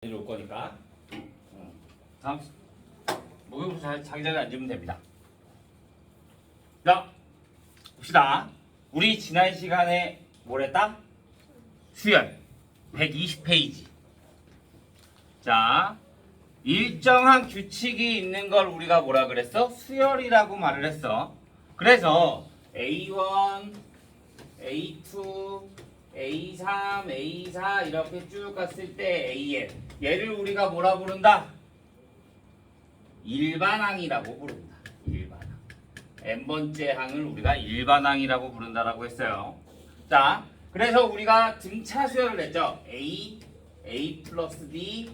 올 거니까 다음 목요일부터 자기 자리에 앉으면 됩니다. 자, 봅시다. 우리 지난 시간에 뭘 했다? 수열 120페이지. 자, 일정한 규칙이 있는 걸 우리가 뭐라 그랬어? 수열이라고 말을 했어. 그래서 A1, A2, A3, A4 이렇게 쭉 갔을 때 AN 얘를 우리가 뭐라 부른다? 일반항이라고 부른다. 일반항. n번째 항을 우리가 일반항이라고 부른다라고 했어요. 자, 그래서 우리가 등차 수열을 했죠. A 플러스 D,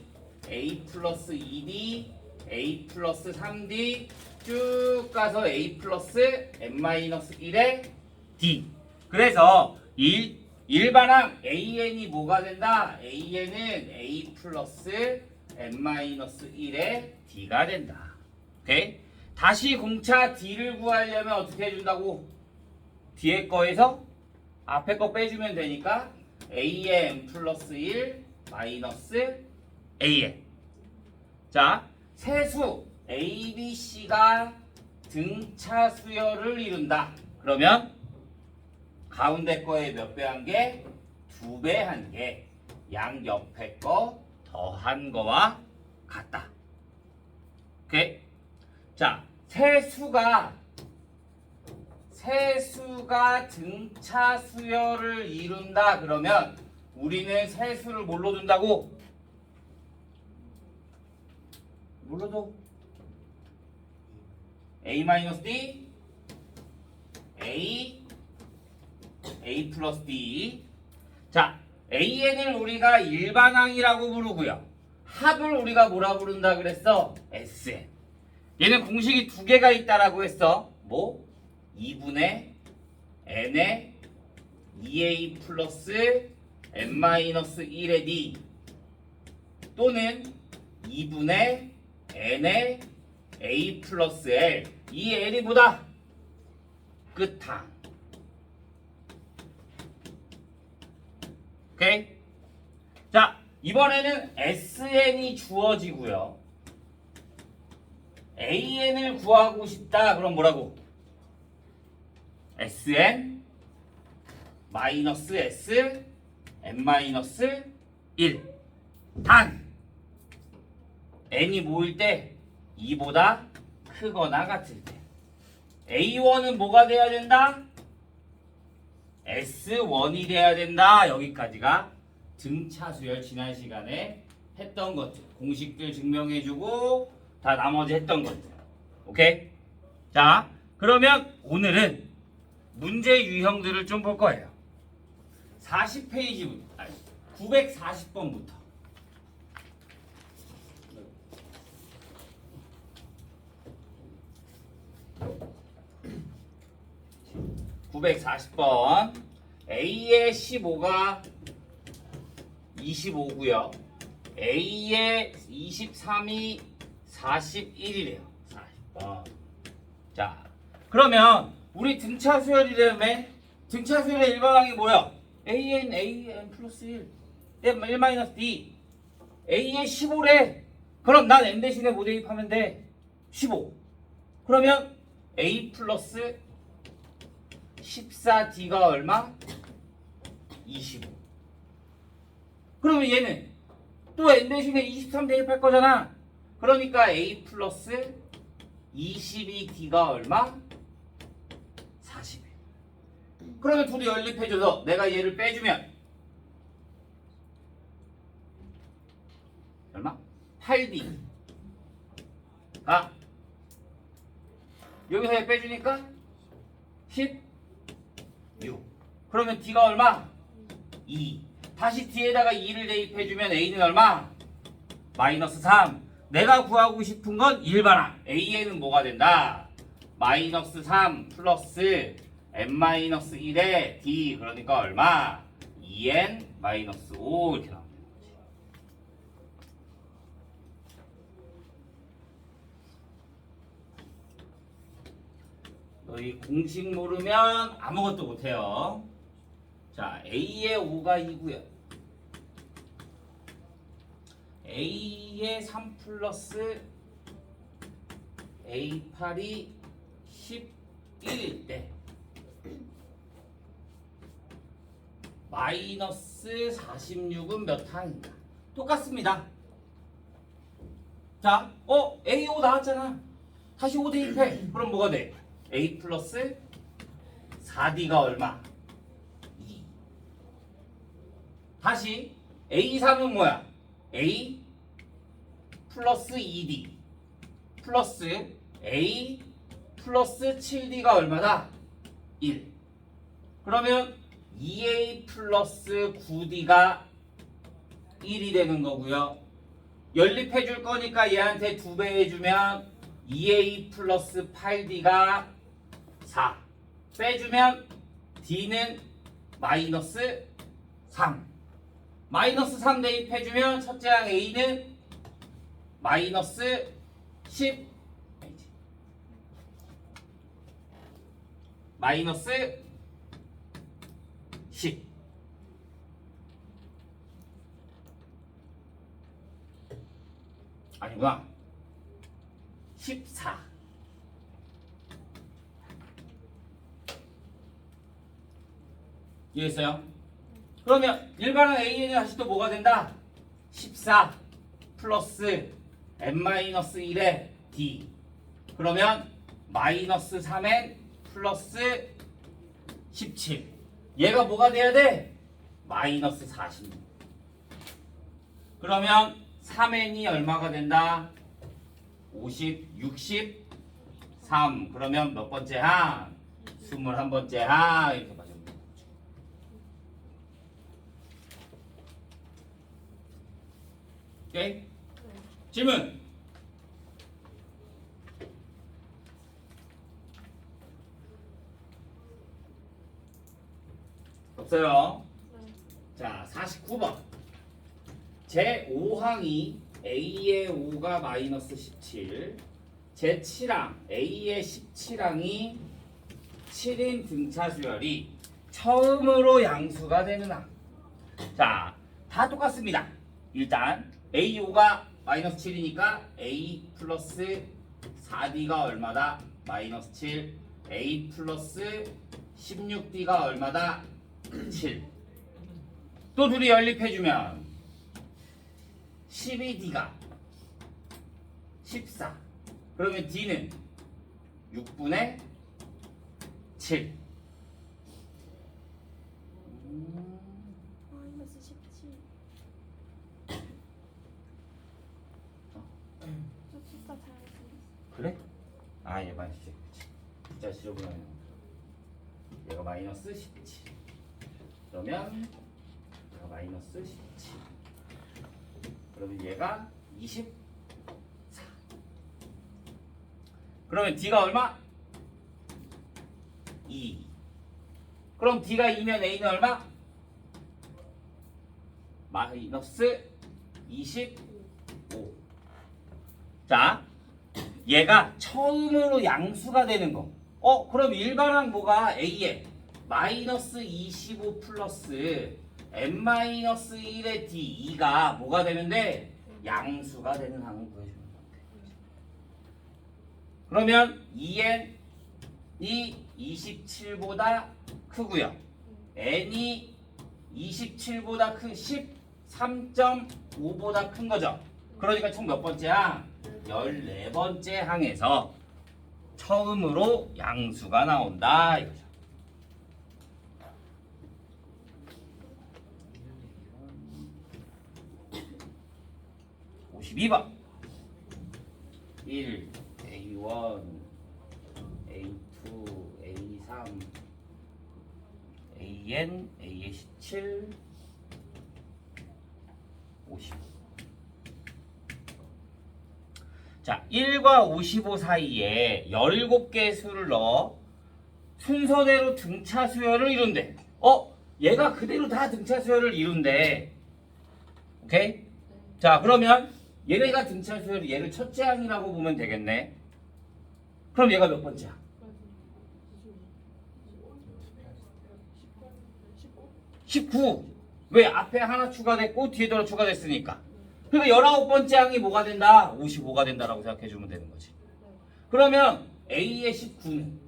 A 플러스 2D, A 플러스 3D 쭉 가서 A 플러스 n-1의 D. 그래서 일반항 AN이 뭐가 된다? AN은 A 플러스 n-1의 D가 된다. 오케이? 다시 공차 D를 구하려면 어떻게 해준다고? 뒤에 거에서 앞에 거 빼주면 되니까 AN 플러스 1 마이너스 AN. 자, 세수 A, B, C가 등차 수열을 이룬다. 그러면 가운데 거에 몇 배 한 개? 2배 한 개. 양 옆에 거 더한 거와 같다. 오케이? 자, 세수가 등차 수열을 이룬다. 그러면 우리는 세수를 뭘로 둔다고? 뭘로 둬? A-D A 플러스 D. 자, AN을 우리가 일반항이라고 부르고요. 합을 우리가 뭐라 부른다 그랬어? SN. 얘는 공식이 두 개가 있다라고 했어. 뭐? 2분의 n의 2a 플러스 n-1의 D 또는 2분의 n의 a 플러스 L. 이 L이 뭐다? 끝항. 오케이? 자, 이번에는 SN이 주어지고요. AN을 구하고 싶다. 그럼 뭐라고? SN 마이너스 S n-1 단 n이 뭐일 때? 2보다 크거나 같을 때. A1은 뭐가 돼야 된다? S1이 돼야 된다. 여기까지가 등차 수열 지난 시간에 했던 것들. 공식들 증명해주고 다 나머지 했던 것들. 오케이? 자, 그러면 오늘은 문제 유형들을 좀 볼 거예요. 40페이지부터, 940번부터. (940번) A의 15가 25고요. A의 23이 41이래요. 40번. 자, 그러면 우리 등차 수열이라며? 등차 수열의 일반항이 뭐야? AN 플러스 1 1-D A의 15래. 그럼 난 N 대신에 뭐 대입하면 돼? 15. 그러면 A 플러스 14D가 얼마? 25. 그러면 얘는 또 N 대신에 23 대입할 거잖아. 그러니까 A 플러스 22D가 얼마? 40. 그러면 둘이 연립해줘서 내가 얘를 빼주면 얼마? 8D. 아, 여기서 얘 빼주니까 16. 그러면 D가 얼마? 2. 다시 D에다가 2를 대입해주면 A는 얼마? 마이너스 3. 내가 구하고 싶은 건 일반항. AN은 뭐가 된다? 마이너스 3 플러스 n-1의 D. 그러니까 얼마? 2n 마이너스 5 이렇게 나오는 거지. 너희 공식 모르면 아무것도 못해요. 자, A의 5가 2고요. A의 3 플러스 A8이 11일 때 마이너스 46은 몇 항인가? 똑같습니다. 자, A5 나왔잖아. 다시 5 대입해. 그럼 뭐가 돼? A 플러스 4D가 얼마? 2. 다시 A3은 뭐야? A 플러스 2D 플러스 A 플러스 7D가 얼마다? 1. 그러면 2A 플러스 9D가 1이 되는 거고요. 연립해 줄 거니까 얘한테 2배 해주면 2A 플러스 8D가 4. 빼주면 D는 마이너스 3. 마이너스 3 대입해주면 첫째 항 A는 마이너스 10. 마이너스 10. 아니구나. 14. 이해했어요? 그러면 일반항 AN이 다시 또 뭐가 된다? 14 플러스 n-1의 D. 그러면 마이너스 3n 플러스 17. 얘가 뭐가 돼야 돼? 마이너스 46. 그러면 3n이 얼마가 된다? 50, 63. 그러면 몇 번째 항? 21번째 항. 이렇게 맞으면 되는 거죠. 오케이? 질문. 없어요. 자, 49번. 제 5항이 A의 5가 마이너스 17, 제 7항 A의 17항이 7인 등차 수열이 처음으로 양수가 되는 항. 자, 다 똑같습니다. 일단 A5가 마이너스 7이니까 A 플러스 4D가 얼마다? 마이너스 7. A 플러스 16D가 얼마다? 7. 또 둘이 연립해주면 12D가 14. 그러면 D는 6분의 7. 마이너스 17. 저 숫자 잘못했어. 그래? 아, 얘 마이너스 7. 숫자 지워보면 얘가 마이너스 17. 그러면 얘가 마이너스 17. 그러면 얘가 24. 그러면 D가 얼마? 2. 그럼 D가 2면 A는 얼마? 마이너스 25. 자, 얘가 처음으로 양수가 되는 거. 그럼 일반항 뭐가 A에 마이너스 25 플러스 n-1의 D2가 뭐가 되는데 양수가 되는 항을 구해주는 건데. 그러면 2n이 27보다 크고요. n이 27보다 큰 13.5보다 큰 거죠. 그러니까 총 몇 번째 항? 14번째 항에서 처음으로 양수가 나온다 이거죠. 52번 1, A1, A2, A3, AN, A의 17, 55. 자, 1과 55 사이에 17개의 수를 넣어 순서대로 등차 수열을 이룬대. 얘가 그대로 다 등차 수열을 이룬대. 오케이? 자, 그러면 얘네가 등차 수열이 얘를 첫째 항이라고 보면 되겠네. 그럼 얘가 몇 번째야? 19. 왜? 앞에 하나 추가됐고 뒤에도 하나 추가됐으니까. 그러니까 19번째 항이 뭐가 된다? 55가 된다라고 생각해 주면 되는 거지. 그러면 A의 19는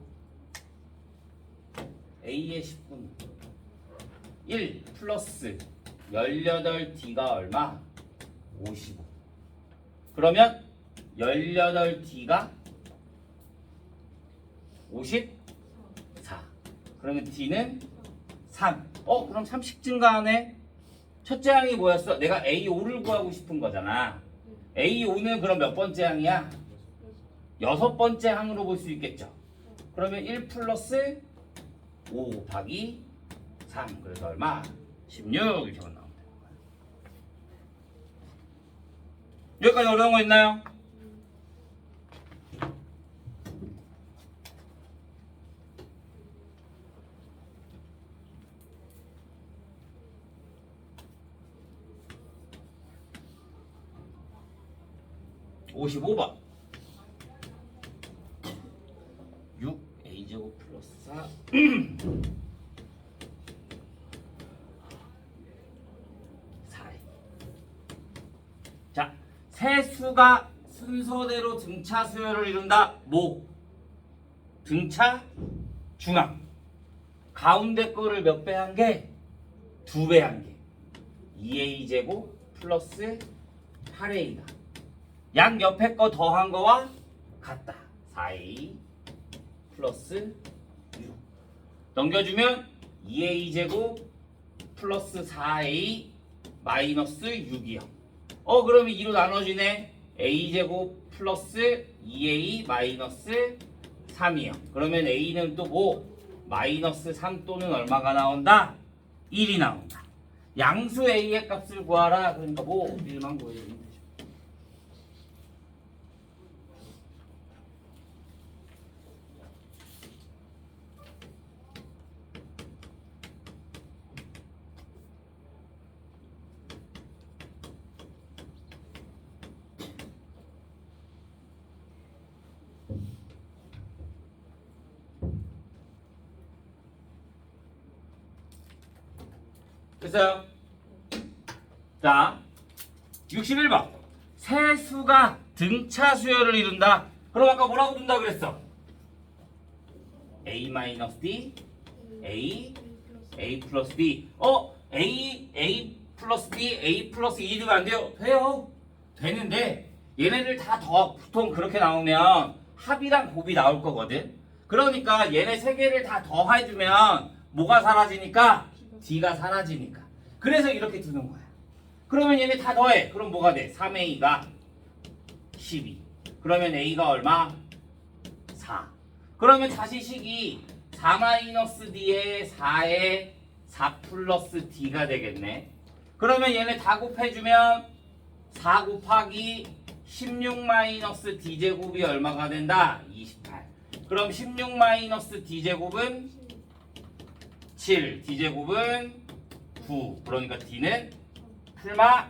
1 플러스 18D가 얼마? 55. 그러면 18D가 54. 그러면 D는 3. 그럼 3씩 증가하네. 첫째 항이 뭐였어? 내가 A5를 구하고 싶은 거잖아. A5는 그럼 몇 번째 항이야? 6번째 항으로 볼 수 있겠죠. 그러면 1 플러스 5 곱하기 3. 그래서 얼마? 16 이렇게만 나오면 되는 거야. 여기까지 어려운 거 있나요? (55번) 6a제곱 플러스 4 4a. 자, 세 수가 순서대로 등차 수열을 이룬다. 뭐? 등차 중앙. 가운데 거를 몇 배 한 게? 2배 한 게. 2a제곱 플러스 8a다. 양 옆에 거 더한 거와 같다. 4a 플러스 6. 넘겨주면 2a제곱 플러스 4a 마이너스 6이요. 그러면 2로 나눠지네. a제곱 플러스 2a 마이너스 3이요. 그러면 a는 또 뭐? 마이너스 3 또는 얼마가 나온다? 1이 나온다. 양수 a의 값을 구하라. 그러니까 뭐 1만 구해야 되는 되죠. 됐어요? 자, 61번. 세 수가 등차 수열을 이룬다. 그럼 아까 뭐라고 둔다 그랬어? A-D, A 플러스 D. A 플러스 D, A 플러스 2도 안 돼요? 돼요. 되는데 얘네들 다 보통 그렇게 나오면 합이랑 곱이 나올 거거든. 그러니까 얘네 세 개를 다 더해주면 뭐가 사라지니까? D가 사라지니까. 그래서 이렇게 두는 거야. 그러면 얘네 다 더해. 그럼 뭐가 돼? 3A가 12. 그러면 A가 얼마? 4. 그러면 다시 식이 4-D에 4에 4 플러스 D가 되겠네. 그러면 얘네 다 곱해주면 4 곱하기 16 D제곱이 얼마가 된다? 28. 그럼 16 D제곱은 7, D제곱은 9. 그러니까 D는 풀마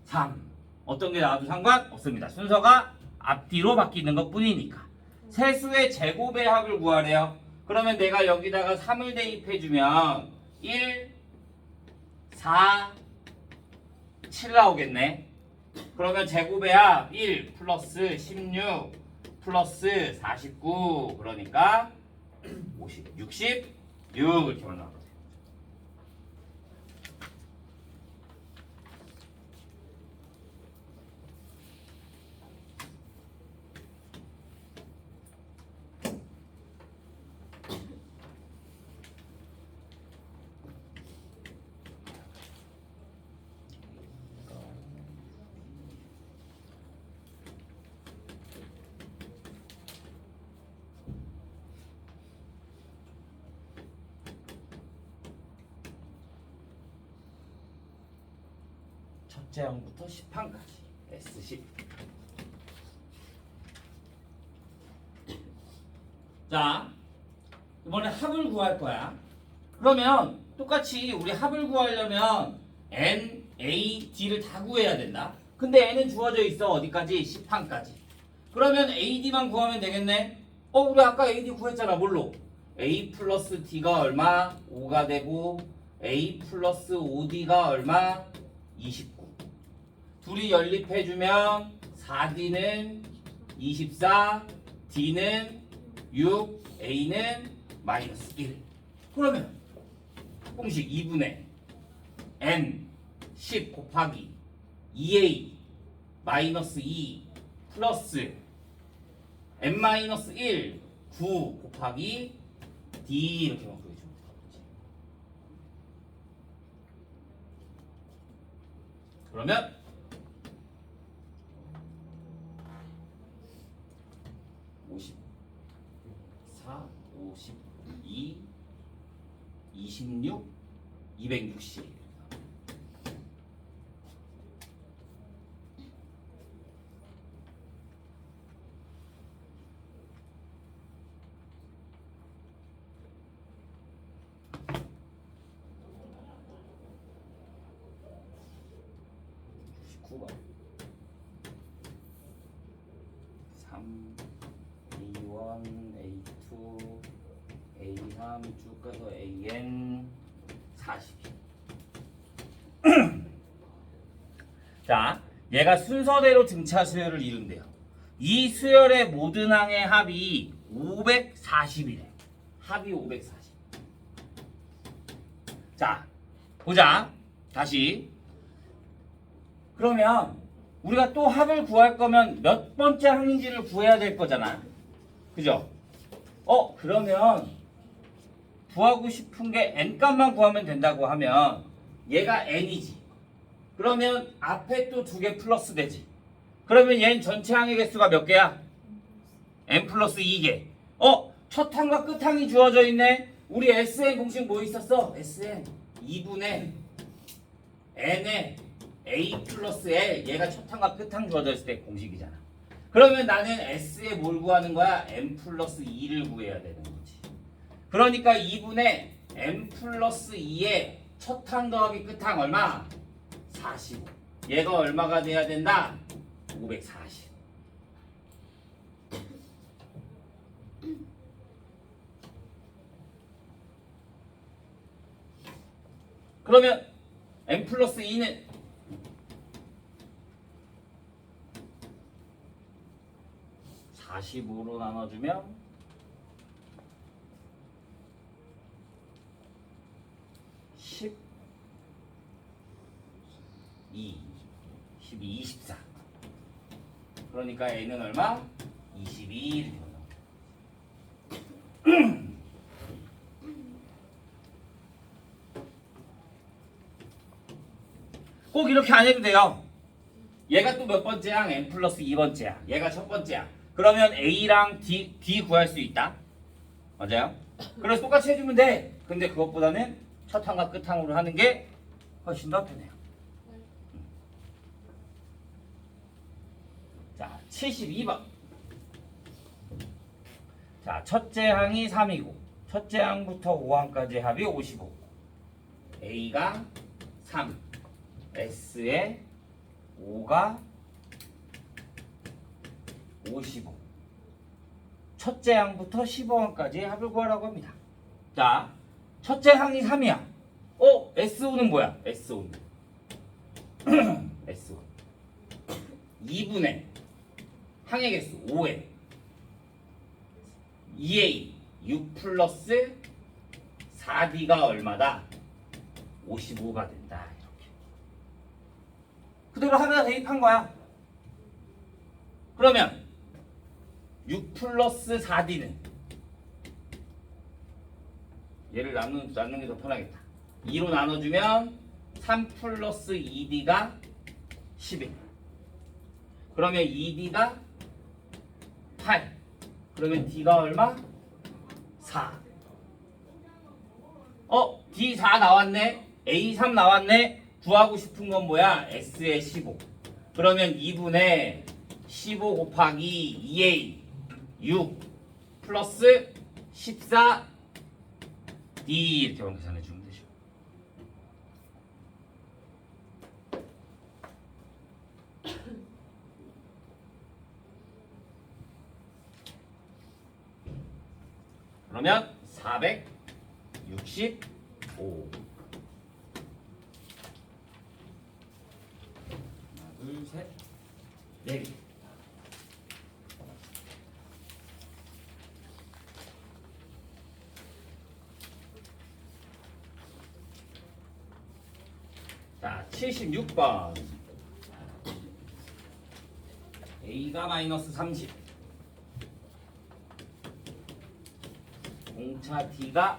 3. 어떤 게 나와도 상관없습니다. 순서가 앞뒤로 바뀌는 것 뿐이니까. 세수의 제곱의 합을 구하래요. 그러면 내가 여기다가 3을 대입해주면 1, 4, 7 나오겠네. 그러면 제곱의 합 1 플러스 16 플러스 49. 그러니까 50, 66 이렇게 올라가요. 첫째 항부터 10항까지 S10. 자, 이번에 합을 구할 거야. 그러면 똑같이 우리 합을 구하려면 N, A, D를 다 구해야 된다. 근데 N은 주어져 있어. 어디까지? 10항까지. 그러면 AD만 구하면 되겠네. 우리 아까 AD 구했잖아. 뭘로? A 플러스 D가 얼마? 5가 되고 A 플러스 5D가 얼마? 29. 둘이 연립해주면 4D는 24, D는 6, A는 마이너스 1. 그러면 공식 2분의 N 10 곱하기 2A 마이너스 2 플러스 N 마이너스 1 9 곱하기 D 이렇게만 구해주면 돼. 그러면 54, 52, 26, 260. A1, A2, A3 쭉 가서 AN 40. 자, 얘가 순서대로 등차 수열을 이룬대요. 이 수열의 모든 항의 합이 540이래. 합이 540. 자, 보자. 다시. 그러면 우리가 또 합을 구할 거면 몇 번째 항인지를 구해야 될 거잖아. 그죠? 그러면 구하고 싶은 게 n값만 구하면 된다고 하면 얘가 n이지. 그러면 앞에 또 2개 플러스 되지. 그러면 얘는 전체 항의 개수가 몇 개야? n 플러스 2개. 첫 항과 끝 항이 주어져 있네. 우리 SN 공식 뭐 있었어? SN 2분의 n에 A 플러스 L, 얘가 첫 항과 끝 항 주어져 있을 때 공식이잖아. 그러면 나는 S에 뭘 구하는 거야? M 플러스 2를 구해야 되는 거지. 그러니까 2분의 M 플러스 2의 첫 항 더하기 끝 항 얼마? 45. 얘가 얼마가 돼야 된다? 540. 그러면 M 플러스 2는 45로 나눠주면 12, 12, 24. 그러니까 A는 얼마? 22 이렇게 나와. 꼭 이렇게 안 해도 돼요. 얘가 또 몇 번째야? N 플러스 2번째야. 얘가 첫 번째야. 그러면 A랑 D 구할 수 있다. 맞아요? 그래서 똑같이 해주면 돼. 근데 그것보다는 첫 항과 끝 항으로 하는 게 훨씬 더 편해요. 자, 72번. 자, 첫째 항이 3이고 첫째 항부터 5항까지 합이 55. A가 3, S에 5가 55. 첫째 항부터 15항까지의 합을 구하라고 합니다. 자, 첫째 항이 3이야. SO는 뭐야? SO는 SO 2분의 항의 개수 5에 2A 6 플러스 4D가 얼마다? 55가 된다. 이렇게 그대로 하나 대입한 거야. 그러면 6 플러스 4D는 얘를 나누는 게 더 편하겠다. 2로 나눠주면 3 플러스 2D가 11. 그러면 2D가 8. 그러면 D가 얼마? 4. D 4 나왔네. A 3 나왔네. 구하고 싶은 건 뭐야? S에 15. 그러면 2분의 15 곱하기 2A 6 플러스 14 D 이렇게만 계산해 주면 되죠. 그러면 465. 하나, 둘, 셋, 넷. 자, 76번. A가 마이너스 30. 공차 T가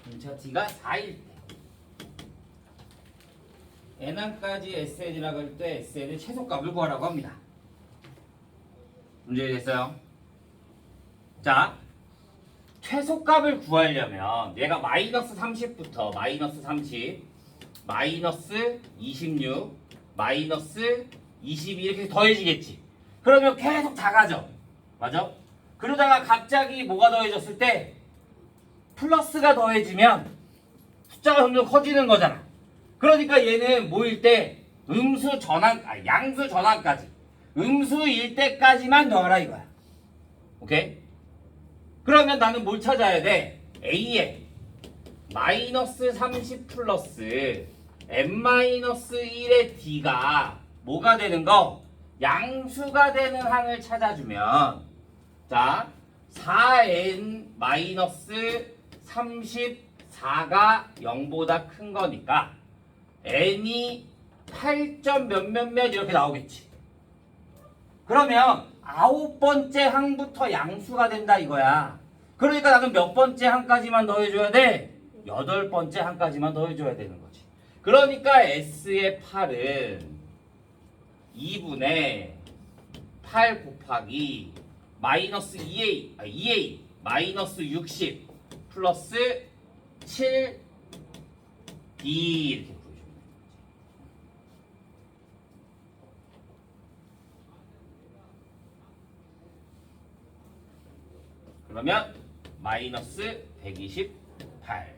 공차 T가 4일 때. N항까지 SN이라고 할 때 SN의 최소값을 구하라고 합니다. 문제 됐어요? 자, 최소값을 구하려면 얘가 마이너스 30부터 마이너스 30, 마이너스 26, 마이너스 22 이렇게 더해지겠지. 그러면 계속 작아져. 맞아? 그러다가 갑자기 뭐가 더해졌을 때 플러스가 더해지면 숫자가 점점 커지는 거잖아. 그러니까 얘는 뭐일 때 양수 전환까지 음수일 때까지만 더하라 이거야. 오케이? 그러면 나는 뭘 찾아야 돼? A에 마이너스 30 플러스 n-1의 D가 뭐가 되는 거? 양수가 되는 항을 찾아주면 자 4n-34가 0보다 큰 거니까 n이 8점 몇몇몇 이렇게 나오겠지. 그러면 9번째 항부터 양수가 된다 이거야. 그러니까 나는 몇 번째 항까지만 더해줘야 돼? 8번째 항까지만 더해줘야 되는 거지. 그러니까 S의 8은 2분의 8 곱하기 마이너스 2A 마이너스 60 플러스 7D 이렇게 보여주면 되는 거지. 그러면 마이너스 128.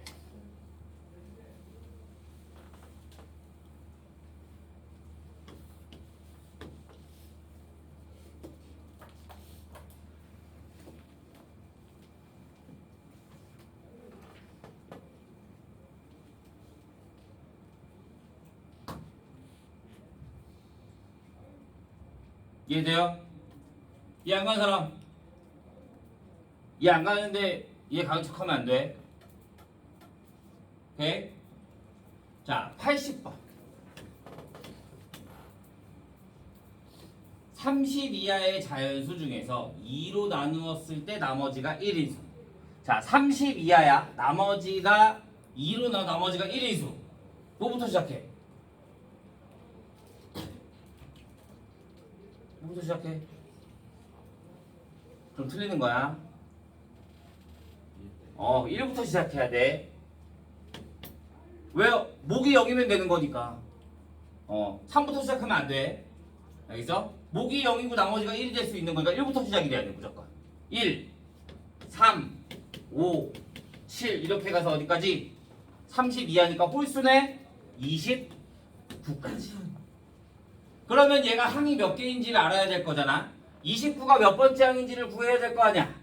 이해돼요? 이해 안 가는 사람? 이해 안 가는데 이해 가는 척하면 안 돼. 오케이? 자, 80번. 30 이하의 자연수 중에서 2로 나누었을 때 나머지가 1인수. 자, 30 이하야. 나머지가 2로 나머지가 1인수. 뭐부터 시작해? 뭐부터 시작해? 좀 틀리는 거야. 1부터 시작해야 돼. 왜요? 목이 0이면 되는 거니까. 3부터 시작하면 안 돼. 알겠어? 목이 0이고 나머지가 1이 될 수 있는 거니까 1부터 시작이 돼야 돼, 무조건. 1, 3, 5, 7 이렇게 가서 어디까지? 30 이하니까 홀수네 29까지. 그러면 얘가 항이 몇 개인지를 알아야 될 거잖아. 29가 몇 번째 항인지를 구해야 될 거 아니야.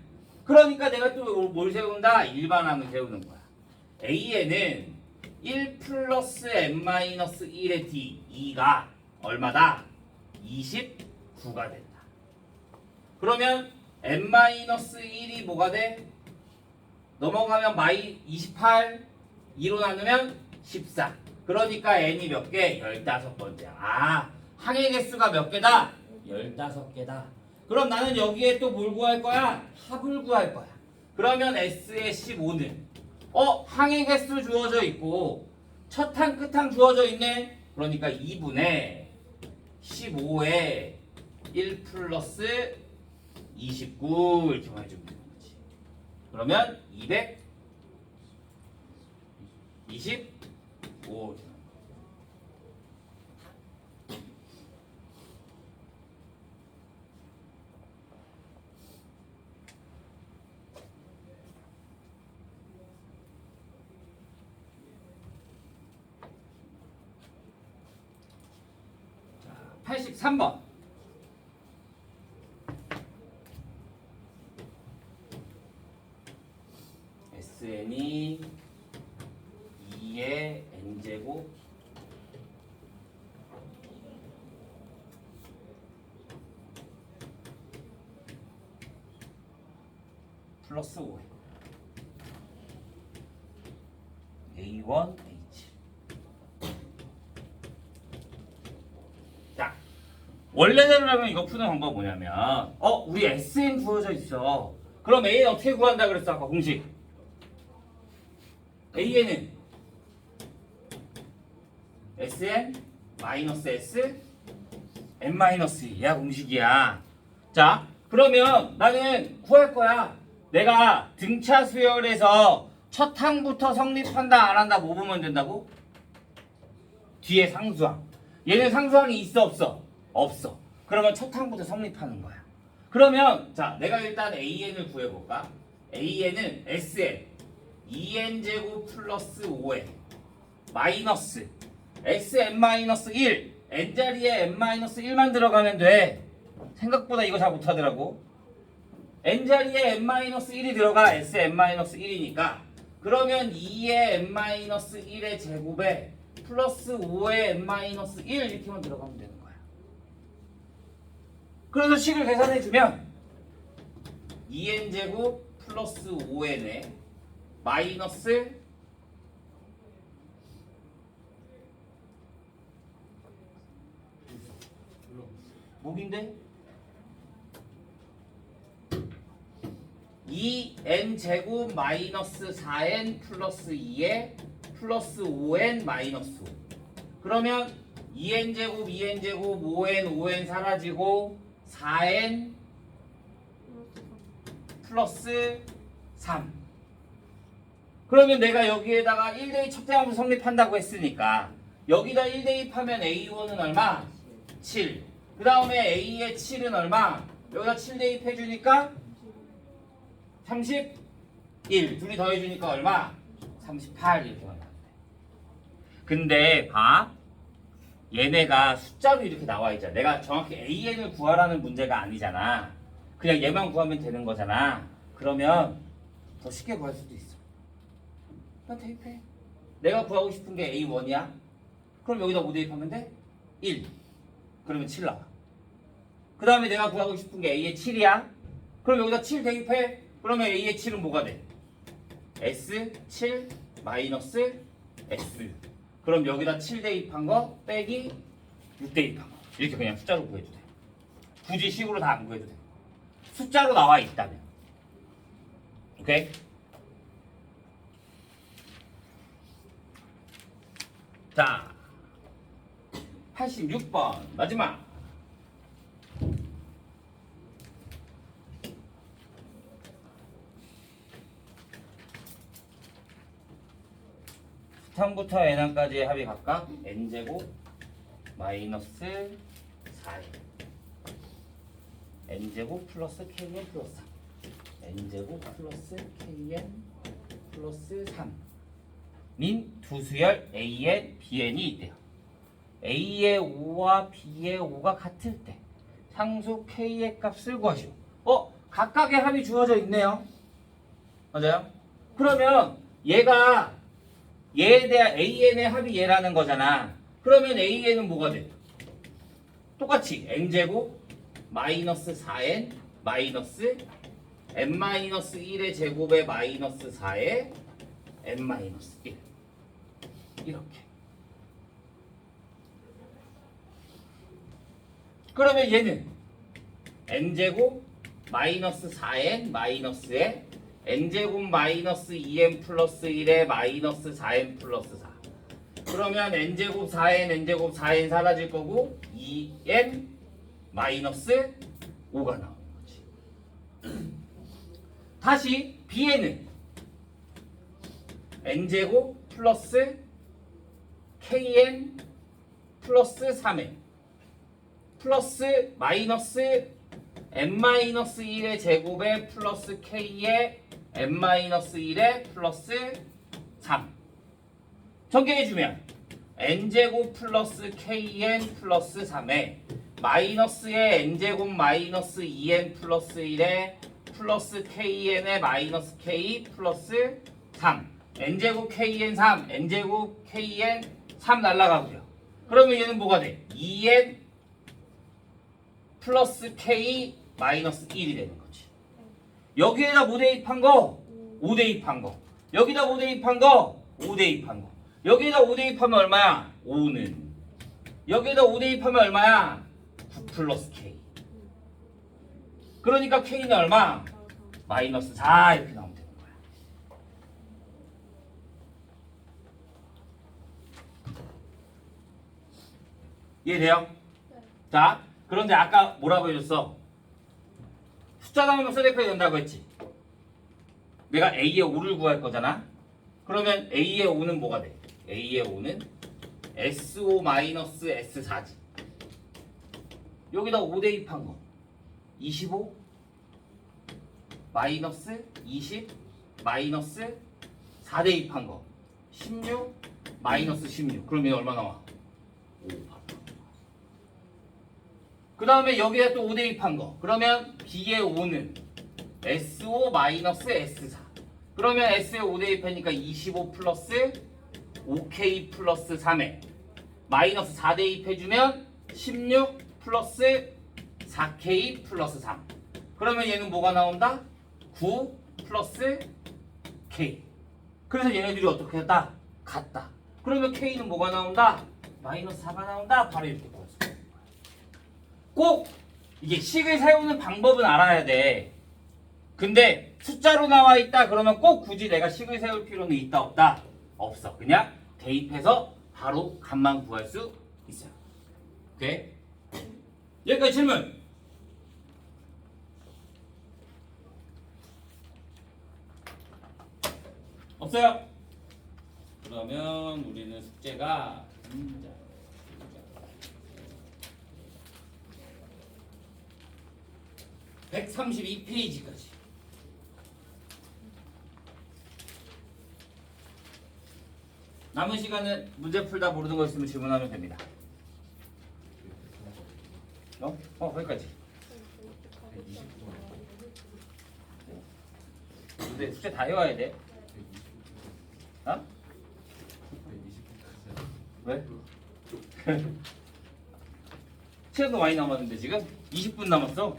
그러니까 내가 또 뭘 세운다? 일반항을 세우는 거야. A에는 1 플러스 n-1의 D 2가 얼마다? 29가 된다. 그러면 n-1이 뭐가 돼? 넘어가면 28 2로 나누면 14. 그러니까 n이 몇 개? 15번째야. 항의 개수가 몇 개다? 15개다. 그럼 나는 여기에 또 뭘 구할 거야? 합을 구할 거야. 그러면 S의 15는 항의 개수 주어져 있고 첫 항, 끝 항 주어져 있네. 그러니까 2분의 15에 1 플러스 29 이렇게만 해주면 되는 거지. 그러면 225. 자, 83번. SN이 2의 n제곱 플러스 5n A1 H. 자, 원래대로라면 이거 푸는 방법 뭐냐면 우리 SN 구워져 있어. 그럼 AN 어떻게 구한다 그랬어 아까 공식? AN은 SN 마이너스 S N 마이너스 2야 공식이야. 자, 그러면 나는 구할 거야. 내가 등차 수열에서 첫 항부터 성립한다 안 한다 뭐 보면 된다고? 뒤에 상수항. 얘는 상수항이 있어 없어? 없어. 그러면 첫 항부터 성립하는 거야. 그러면 자 내가 일단 AN을 구해볼까? AN은 SN 2n제곱 플러스 5n 마이너스 SN-1 n자리에 n-1만 들어가면 돼. 생각보다 이거 잘 못하더라고. n자리에 n-1이 들어가 SN-1이니까 그러면 2의 n-1의 제곱에 플러스 5의 n-1 이렇게만 들어가면 되는 거야. 그래서 식을 계산해주면 2n제곱 플러스 5n에 마이너스 목인데? 2n제곱 마이너스 4n 플러스 2에 플러스 5n 마이너스 5. 그러면 2n제곱 2n제곱 5n 사라지고 4n 플러스 3. 그러면 내가 여기에다가 1대2 첩대함수 성립한다고 했으니까 여기다 1대입하면 A1은 얼마? 7. 그 다음에 A의 7은 얼마? 여기다 7 대입해주니까 31. 둘이 더해주니까 얼마? 38 이렇게 나오는데. 근데 봐. 얘네가 숫자로 이렇게 나와 있잖아. 내가 정확히 AN을 구하라는 문제가 아니잖아. 그냥 얘만 구하면 되는 거잖아. 그러면 더 쉽게 구할 수도 있어. 그냥 대입해. 내가 구하고 싶은 게 A1이야. 그럼 여기다 뭐 대입하면 돼? 1. 그러면 7 나와. 그 다음에 내가 구하고 싶은 게 A의 7이야. 그럼 여기다 7 대입해. 그러면 A의 7은 뭐가 돼? S7 마이너스 S. 그럼 여기다 7 대입한 거 빼기 6 대입한 거. 이렇게 그냥 숫자로 구해도 돼. 굳이 식으로 다 안 구해도 돼. 숫자로 나와 있다면. 오케이? 자, 86번 마지막. 수탄부터 n항까지의 합이 각각 n제곱 마이너스 4n n제곱 플러스 kn 플러스 3 n제곱 플러스 kn 플러스 3인 두 수열 a의 bn이 있대요. a의 5와 b의 5가 같을 때 상수 k의 값을 구하시오. 각각의 합이 주어져 있네요. 맞아요? 그러면 얘가 얘에 대한 AN의 합이 얘라는 거잖아. 그러면 AN은 뭐가 돼? 똑같이 n제곱 마이너스 4n 마이너스 n-1의 제곱에 마이너스 4에 n-1 이렇게. 그러면 얘는 n제곱 마이너스 4n 마이너스에 n제곱 마이너스 2n 플러스 1에 마이너스 4n 플러스 4. 그러면 n제곱 4n n제곱 4n 사라질 거고 2n 마이너스 5가 나오는 거지. 다시 b에는 n제곱 플러스 kn 플러스 3n 플러스 마이너스 n-1의 제곱에 플러스 k의 n-1의 플러스 3 전개해주면 n제곱 플러스 kn 플러스 3에 마이너스의 n제곱 마이너스 2n 플러스 1에 플러스 kn의 마이너스 k 플러스 3 n제곱 kn 3 n제곱 kn 3 날라가고요. 그러면 얘는 뭐가 돼? 2n 플러스 k 마이너스 1이 되는 거지. 여기에다 뭐 대입한 거? 5 대입한 거. 여기다 5 대입한 거? 5 대입한 거. 여기에다 5 대입하면 얼마야? 5는. 여기에다 5 대입하면 얼마야? 9 플러스 K. 그러니까 K는 얼마? 마이너스 4 이렇게 나오면 되는 거야. 이해돼요? 네. 자, 그런데 아까 뭐라고 해줬어? 숫자 나오면 써대표야 된다고 했지. 내가 A의 5를 구할 거잖아. 그러면 A의 5는 뭐가 돼? A의 5는 SO-S4지. 여기다 5 대입한 거 25 마이너스 20 마이너스 4 대입한 거 16 마이너스 16. 그러면 얼마 나와? 5. 그 다음에 여기에 또 5 대입한 거. 그러면 B의 5는 SO-S4. 그러면 S에 5 대입하니까 25 플러스 5K 플러스 3에 마이너스 4 대입해주면 16 플러스 4K 플러스 3. 그러면 얘는 뭐가 나온다? 9 플러스 K. 그래서 얘네들이 어떻게 했다? 같다. 그러면 K는 뭐가 나온다? 마이너스 4가 나온다. 바로 이렇게 구할 수가 있는 거야. 꼭 이게 식을 세우는 방법은 알아야 돼. 근데 숫자로 나와 있다 그러면 꼭 굳이 내가 식을 세울 필요는 있다 없다? 없어. 그냥 대입해서 바로 값만 구할 수 있어요. 오케이? 여기까지 질문. 없어요? 그러면 우리는 숙제가 132페이지까지. 남은 시간은 문제 풀다 모르는 거 있으면 질문하면 됩니다. 거기까지. 근데 숙제 다 해와야 돼. 어? 왜? 시간도 많이 남았는데 지금 20분 남았어.